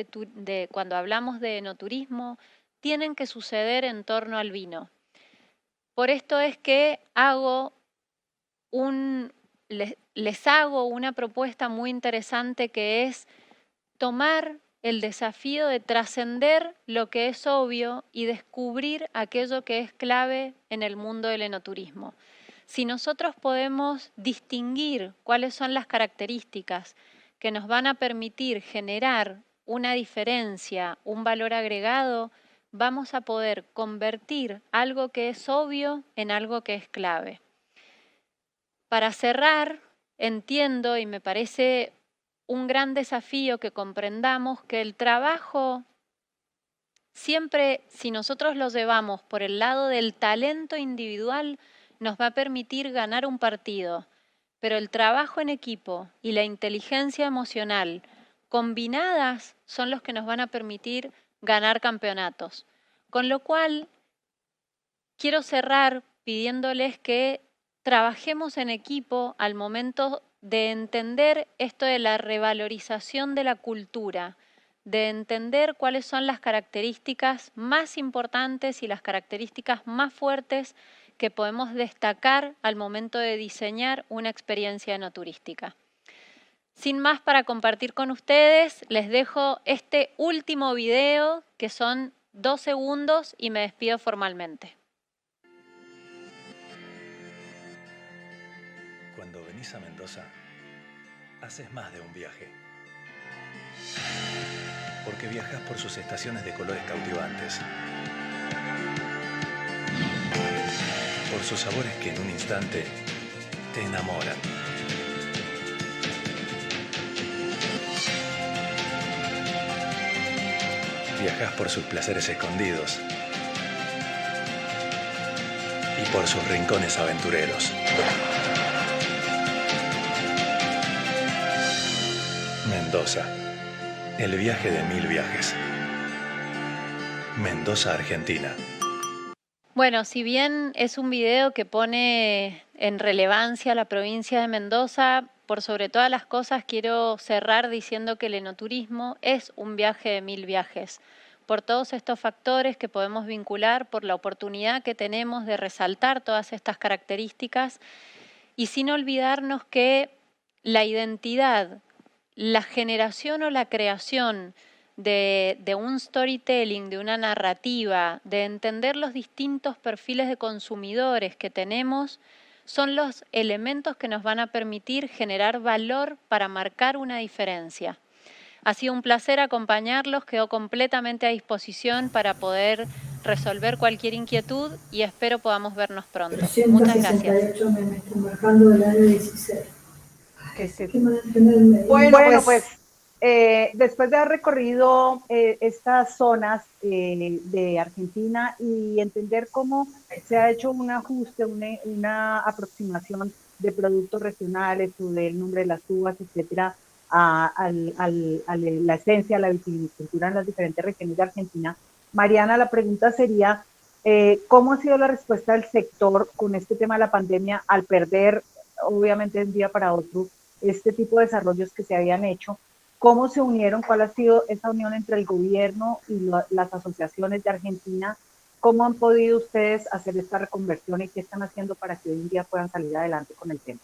cuando hablamos de enoturismo, tienen que suceder en torno al vino. Por esto es que les hago una propuesta muy interesante, que es tomar el desafío de trascender lo que es obvio y descubrir aquello que es clave en el mundo del enoturismo. Si nosotros podemos distinguir cuáles son las características que nos van a permitir generar una diferencia, un valor agregado, vamos a poder convertir algo que es obvio en algo que es clave. Para cerrar, entiendo y me parece un gran desafío que comprendamos que el trabajo siempre, si nosotros lo llevamos por el lado del talento individual, nos va a permitir ganar un partido, pero el trabajo en equipo y la inteligencia emocional combinadas son los que nos van a permitir ganar campeonatos. Con lo cual, quiero cerrar pidiéndoles que trabajemos en equipo al momento de entender esto de la revalorización de la cultura, de entender cuáles son las características más importantes y las características más fuertes que podemos destacar al momento de diseñar una experiencia enoturística. Sin más para compartir con ustedes, les dejo este último video, que son 2 segundos, y me despido formalmente. Cuando venís a Mendoza, haces más de un viaje. Porque viajas por sus estaciones de colores cautivantes. Por sus sabores que en un instante te enamoran. Viajas por sus placeres escondidos y por sus rincones aventureros. Mendoza, el viaje de 1000 viajes. Mendoza, Argentina. Bueno, si bien es un video que pone en relevancia la provincia de Mendoza, por sobre todas las cosas quiero cerrar diciendo que el enoturismo es un viaje de 1000 viajes, por todos estos factores que podemos vincular, por la oportunidad que tenemos de resaltar todas estas características, y sin olvidarnos que la identidad, la generación o la creación de un storytelling, de una narrativa, de entender los distintos perfiles de consumidores que tenemos, son los elementos que nos van a permitir generar valor para marcar una diferencia. Ha sido un placer acompañarlos, quedo completamente a disposición para poder resolver cualquier inquietud y espero podamos vernos pronto. Muchas gracias. 368 me están marcando del área 16. Bueno, pues después de haber recorrido estas zonas de Argentina y entender cómo se ha hecho un ajuste, una aproximación de productos regionales o del nombre de las uvas, etcétera, a la esencia de la vitivinicultura en las diferentes regiones de Argentina. Mariana, la pregunta sería, ¿cómo ha sido la respuesta del sector con este tema de la pandemia al perder, obviamente de un día para otro, este tipo de desarrollos que se habían hecho? ¿Cómo se unieron? ¿Cuál ha sido esa unión entre el gobierno y las asociaciones de Argentina? ¿Cómo han podido ustedes hacer esta reconversión y qué están haciendo para que hoy en día puedan salir adelante con el tema?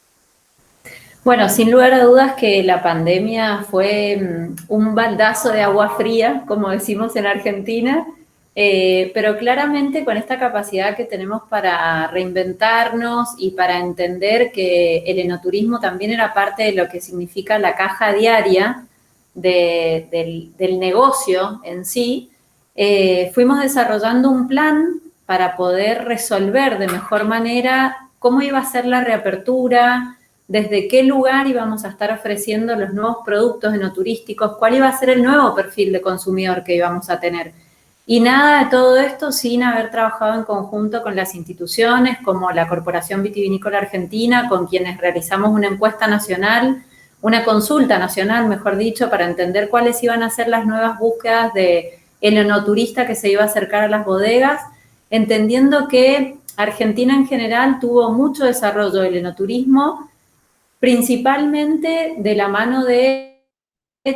Bueno, sin lugar a dudas que la pandemia fue un baldazo de agua fría, como decimos en Argentina, pero claramente con esta capacidad que tenemos para reinventarnos y para entender que el enoturismo también era parte de lo que significa la caja diaria del negocio en sí, fuimos desarrollando un plan para poder resolver de mejor manera cómo iba a ser la reapertura, desde qué lugar íbamos a estar ofreciendo los nuevos productos enoturísticos, cuál iba a ser el nuevo perfil de consumidor que íbamos a tener. Y nada de todo esto sin haber trabajado en conjunto con las instituciones como la Corporación Vitivinícola Argentina, con quienes realizamos una encuesta nacional, una consulta nacional, mejor dicho, para entender cuáles iban a ser las nuevas búsquedas del enoturista que se iba a acercar a las bodegas, entendiendo que Argentina en general tuvo mucho desarrollo del enoturismo, principalmente de la mano de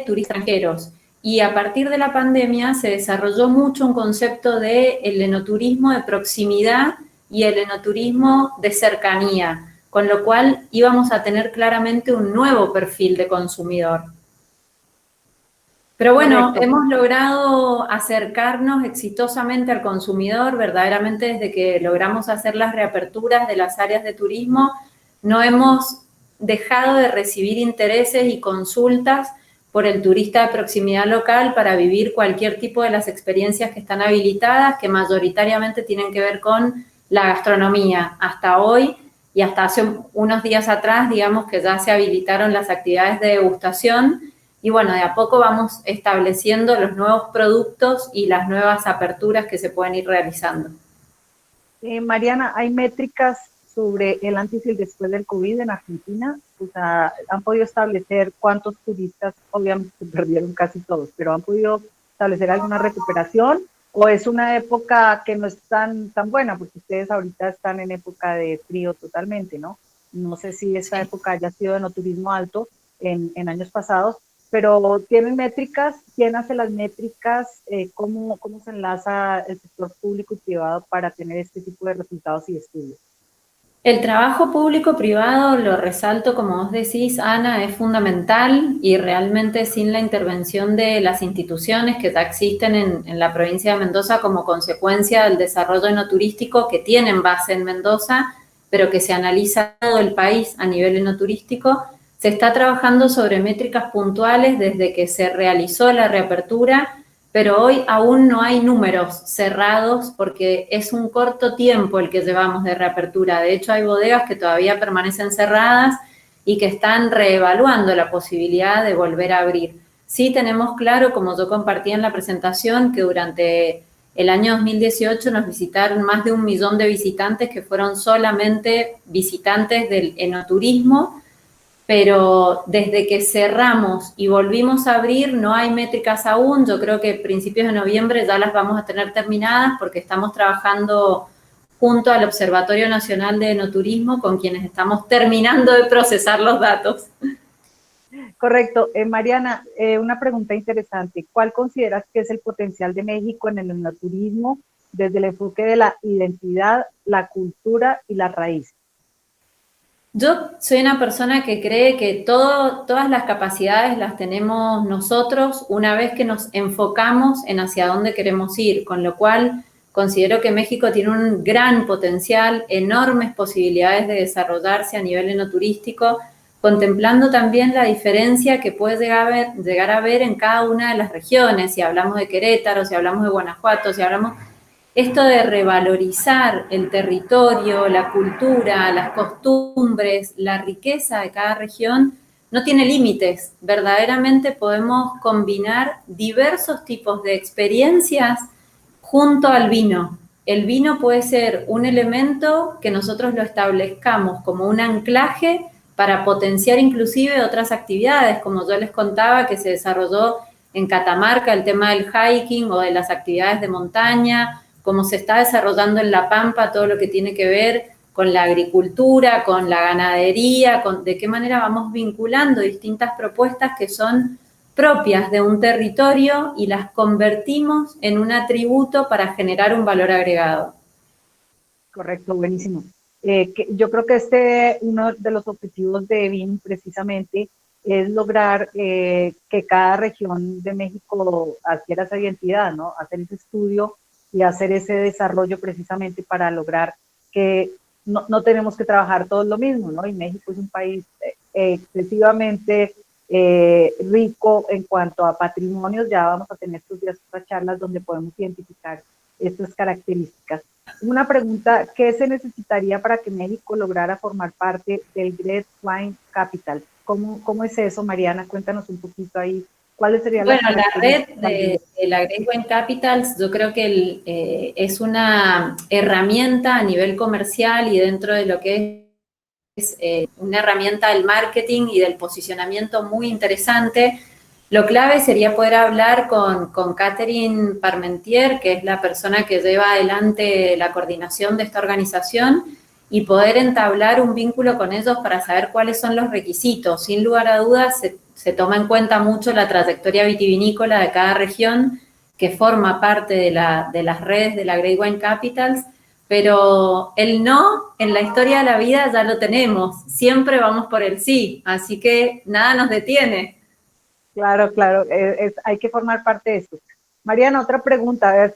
turistas extranjeros. Y a partir de la pandemia se desarrolló mucho un concepto de el enoturismo de proximidad y el enoturismo de cercanía, con lo cual íbamos a tener claramente un nuevo perfil de consumidor. Pero bueno, Correcto. hemos logrado acercarnos exitosamente al consumidor, verdaderamente desde que logramos hacer las reaperturas de las áreas de turismo, no hemos dejado de recibir intereses y consultas por el turista de proximidad local para vivir cualquier tipo de las experiencias que están habilitadas, que mayoritariamente tienen que ver con la gastronomía. Hasta hoy y hasta hace unos días atrás, digamos que ya se habilitaron las actividades de degustación y bueno, de a poco vamos estableciendo los nuevos productos y las nuevas aperturas que se pueden ir realizando. Mariana, ¿hay métricas sobre el antes y el después del COVID en Argentina? O sea, ¿han podido establecer cuántos turistas, obviamente se perdieron casi todos, pero han podido establecer alguna recuperación? ¿O es una época que no es tan buena? Porque ustedes ahorita están en época de frío totalmente, ¿no? No sé si esta época haya sido de no turismo alto en años pasados, pero ¿tienen métricas? ¿Quién hace las métricas? ¿Cómo se enlaza el sector público y privado para tener este tipo de resultados y estudios? El trabajo público-privado, lo resalto, como vos decís, Ana, es fundamental y realmente sin la intervención de las instituciones que ya existen en la provincia de Mendoza como consecuencia del desarrollo enoturístico que tienen base en Mendoza, pero que se analiza todo el país a nivel enoturístico, se está trabajando sobre métricas puntuales desde que se realizó la reapertura, pero hoy aún no hay números cerrados porque es un corto tiempo el que llevamos de reapertura. De hecho, hay bodegas que todavía permanecen cerradas y que están reevaluando la posibilidad de volver a abrir. Sí tenemos claro, como yo compartí en la presentación, que durante el año 2018 nos visitaron más de 1 millón de visitantes que fueron solamente visitantes del enoturismo, pero desde que cerramos y volvimos a abrir no hay métricas aún. Yo creo que a principios de noviembre ya las vamos a tener terminadas porque estamos trabajando junto al Observatorio Nacional de Enoturismo con quienes estamos terminando de procesar los datos. Correcto. Mariana, una pregunta interesante. ¿Cuál consideras que es el potencial de México en el enoturismo desde el enfoque de la identidad, la cultura y las raíces? Yo soy una persona que cree que todas las capacidades las tenemos nosotros una vez que nos enfocamos en hacia dónde queremos ir, con lo cual considero que México tiene un gran potencial, enormes posibilidades de desarrollarse a nivel enoturístico, contemplando también la diferencia que puede llegar a haber en cada una de las regiones, si hablamos de Querétaro, si hablamos de Guanajuato, si hablamos... Esto de revalorizar el territorio, la cultura, las costumbres, la riqueza de cada región, no tiene límites. Verdaderamente podemos combinar diversos tipos de experiencias junto al vino. El vino puede ser un elemento que nosotros lo establezcamos como un anclaje para potenciar inclusive otras actividades, como yo les contaba que se desarrolló en Catamarca el tema del hiking o de las actividades de montaña, como se está desarrollando en La Pampa todo lo que tiene que ver con la agricultura, con la ganadería, con de qué manera vamos vinculando distintas propuestas que son propias de un territorio y las convertimos en un atributo para generar un valor agregado. Correcto, buenísimo. Yo creo que uno de los objetivos de BIM precisamente es lograr que cada región de México adquiera esa identidad, ¿no? Hacer ese estudio y hacer ese desarrollo precisamente para lograr que no tenemos que trabajar todos lo mismo, ¿no? Y México es un país excesivamente rico en cuanto a patrimonios. Ya vamos a tener estos días otras charlas donde podemos identificar estas características. Una pregunta, ¿qué se necesitaría para que México lograra formar parte del Great Wine Capital? ¿Cómo es eso, Mariana? Cuéntanos un poquito ahí. ¿Cuáles serían las características? Bueno, la red de la Great Wine Capitals, yo creo que es una herramienta a nivel comercial y dentro de lo que es una herramienta del marketing y del posicionamiento muy interesante. Lo clave sería poder hablar con Catherine Parmentier, que es la persona que lleva adelante la coordinación de esta organización, y poder entablar un vínculo con ellos para saber cuáles son los requisitos. Sin lugar a dudas, se toma en cuenta mucho la trayectoria vitivinícola de cada región, que forma parte de las redes de la Great Wine Capitals, pero el no en la historia de la vida ya lo tenemos. Siempre vamos por el sí, así que nada nos detiene. Claro, claro, hay que formar parte de esto. Mariana, otra pregunta, es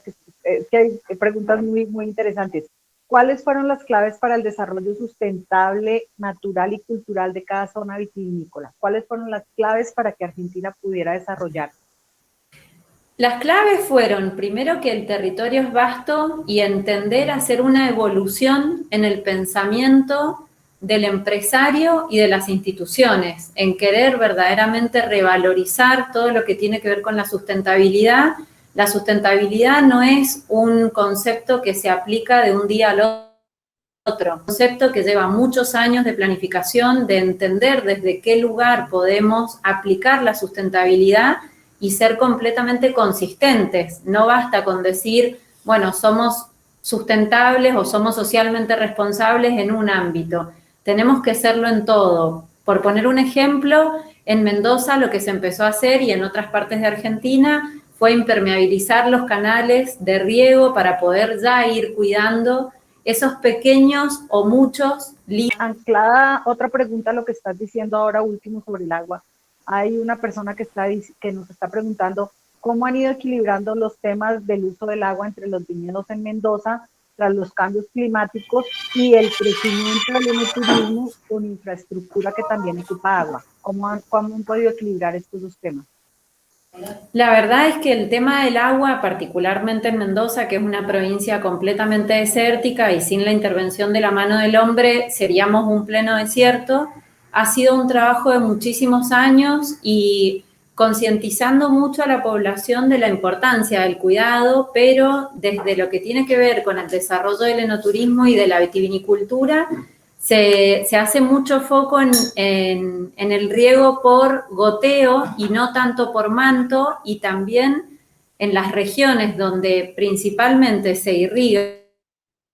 que hay preguntas muy, muy interesantes. ¿Cuáles fueron las claves para el desarrollo sustentable, natural y cultural de cada zona vitivinícola? ¿Cuáles fueron las claves para que Argentina pudiera desarrollar? Las claves fueron, primero, que el territorio es vasto y entender hacer una evolución en el pensamiento del empresario y de las instituciones, en querer verdaderamente revalorizar todo lo que tiene que ver con la sustentabilidad. La sustentabilidad no es un concepto que se aplica de un día al otro, un concepto que lleva muchos años de planificación, de entender desde qué lugar podemos aplicar la sustentabilidad y ser completamente consistentes. No basta con decir, bueno, somos sustentables o somos socialmente responsables en un ámbito. Tenemos que serlo en todo. Por poner un ejemplo, en Mendoza lo que se empezó a hacer y en otras partes de Argentina fue impermeabilizar los canales de riego para poder ya ir cuidando esos pequeños o muchos límites. Anclada, otra pregunta a lo que estás diciendo ahora último sobre el agua. Hay una persona que nos está preguntando cómo han ido equilibrando los temas del uso del agua entre los viñedos en Mendoza tras los cambios climáticos y el crecimiento del enoturismo con infraestructura que también ocupa agua. ¿Cómo han podido equilibrar estos dos temas? La verdad es que el tema del agua, particularmente en Mendoza, que es una provincia completamente desértica y sin la intervención de la mano del hombre seríamos un pleno desierto, ha sido un trabajo de muchísimos años y concientizando mucho a la población de la importancia del cuidado, pero desde lo que tiene que ver con el desarrollo del enoturismo y de la vitivinicultura, se hace mucho foco en el riego por goteo y no tanto por manto, y también en las regiones donde principalmente se irriga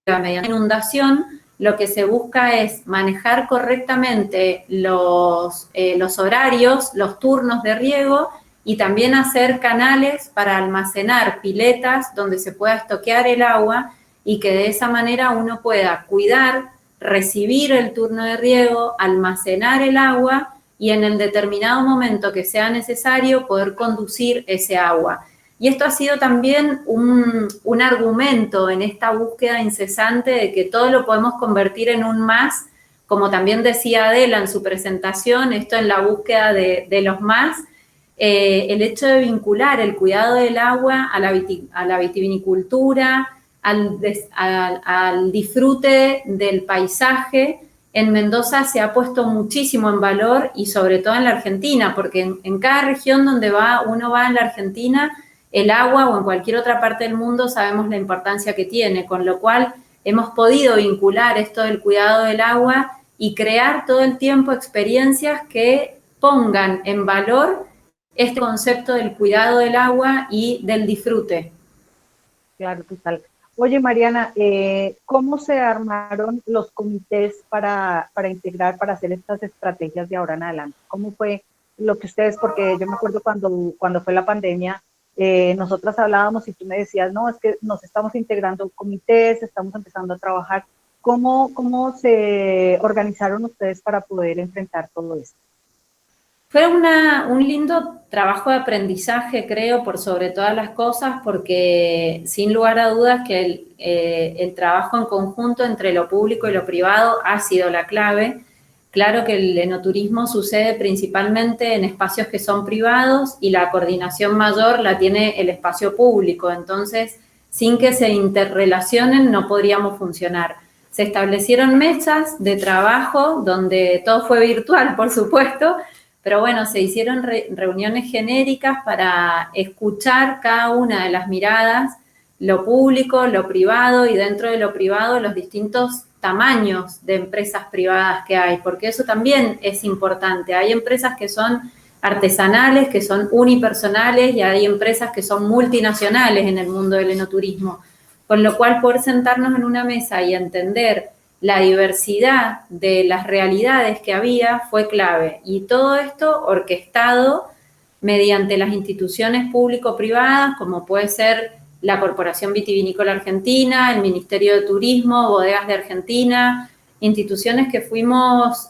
mediante inundación, lo que se busca es manejar correctamente los horarios, los turnos de riego y también hacer canales para almacenar piletas donde se pueda estoquear el agua y que de esa manera uno pueda cuidar, recibir el turno de riego, almacenar el agua y en el determinado momento que sea necesario poder conducir ese agua. Y esto ha sido también un argumento en esta búsqueda incesante de que todo lo podemos convertir en un más, como también decía Adela en su presentación, esto en la búsqueda de los más, el hecho de vincular el cuidado del agua a la vitivinicultura, al disfrute del paisaje. En Mendoza se ha puesto muchísimo en valor y sobre todo en la Argentina, porque en cada región donde uno va en la Argentina, el agua o en cualquier otra parte del mundo sabemos la importancia que tiene, con lo cual hemos podido vincular esto del cuidado del agua y crear todo el tiempo experiencias que pongan en valor este concepto del cuidado del agua y del disfrute. Claro, total. Oye, Mariana, ¿cómo se armaron los comités para integrar, para hacer estas estrategias de ahora en adelante? ¿Cómo fue lo que ustedes, porque yo me acuerdo cuando fue la pandemia, nosotras hablábamos y tú me decías, no, es que nos estamos integrando comités, estamos empezando a trabajar. ¿Cómo se organizaron ustedes para poder enfrentar todo esto? Fue un lindo trabajo de aprendizaje, creo, por sobre todas las cosas, porque sin lugar a dudas que el trabajo en conjunto entre lo público y lo privado ha sido la clave. Claro que el enoturismo sucede principalmente en espacios que son privados y la coordinación mayor la tiene el espacio público, entonces sin que se interrelacionen no podríamos funcionar. Se establecieron mesas de trabajo donde todo fue virtual, por supuesto, pero bueno, se hicieron reuniones genéricas para escuchar cada una de las miradas, lo público, lo privado y dentro de lo privado los distintos tamaños de empresas privadas que hay, porque eso también es importante. Hay empresas que son artesanales, que son unipersonales y hay empresas que son multinacionales en el mundo del enoturismo, con lo cual poder sentarnos en una mesa y entender la diversidad de las realidades que había fue clave. Y todo esto orquestado mediante las instituciones público-privadas, como puede ser la Corporación Vitivinícola Argentina, el Ministerio de Turismo, Bodegas de Argentina, instituciones que fuimos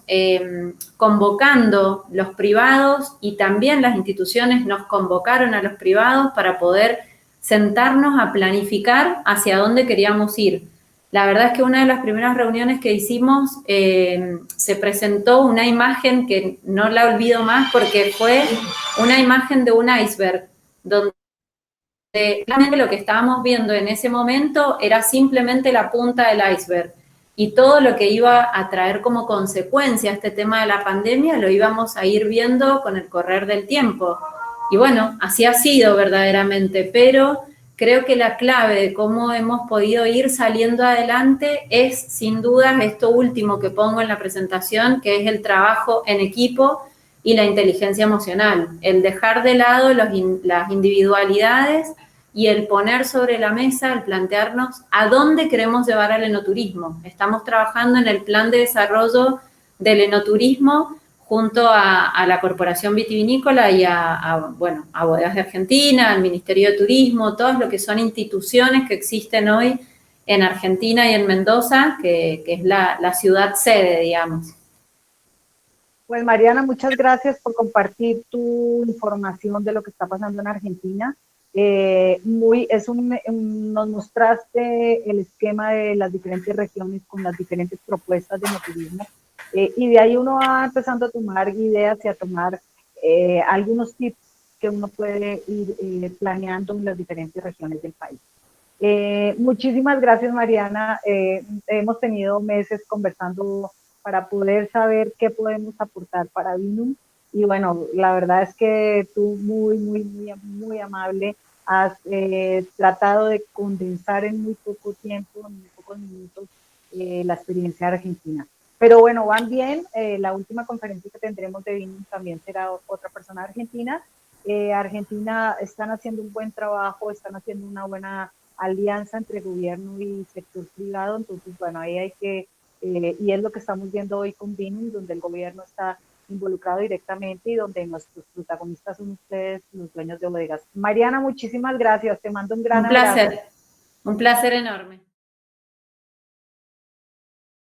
convocando los privados y también las instituciones nos convocaron a los privados para poder sentarnos a planificar hacia dónde queríamos ir. La verdad es que una de las primeras reuniones que hicimos se presentó una imagen que no la olvido más porque fue una imagen de un iceberg, donde realmente lo que estábamos viendo en ese momento era simplemente la punta del iceberg y todo lo que iba a traer como consecuencia este tema de la pandemia lo íbamos a ir viendo con el correr del tiempo. Y bueno, así ha sido verdaderamente, pero creo que la clave de cómo hemos podido ir saliendo adelante es, sin duda, esto último que pongo en la presentación, que es el trabajo en equipo y la inteligencia emocional. El dejar de lado las individualidades y el poner sobre la mesa, el plantearnos a dónde queremos llevar al enoturismo. Estamos trabajando en el plan de desarrollo del enoturismo junto a la Corporación Vitivinícola y a Bodegas de Argentina, al Ministerio de Turismo, todas lo que son instituciones que existen hoy en Argentina y en Mendoza, que es la ciudad sede, digamos. Pues Mariana, muchas gracias por compartir tu información de lo que está pasando en Argentina. Nos mostraste el esquema de las diferentes regiones con las diferentes propuestas de enoturismo. Y de ahí uno va empezando a tomar ideas y a tomar algunos tips que uno puede ir planeando en las diferentes regiones del país. Muchísimas gracias, Mariana. Hemos tenido meses conversando para poder saber qué podemos aportar para Vinum. Y bueno, la verdad es que tú muy amable has tratado de condensar en muy poco tiempo, en muy pocos minutos, la experiencia argentina. Pero bueno, van bien. La última conferencia que tendremos de Vinum también será otra persona argentina. Argentina están haciendo un buen trabajo, están haciendo una buena alianza entre gobierno y sector privado. Entonces, bueno, ahí hay que, y es lo que estamos viendo hoy con Vinum, donde el gobierno está involucrado directamente y donde nuestros protagonistas son ustedes, los dueños de bodegas. Mariana, muchísimas gracias. Te mando un gran abrazo. Un placer enorme.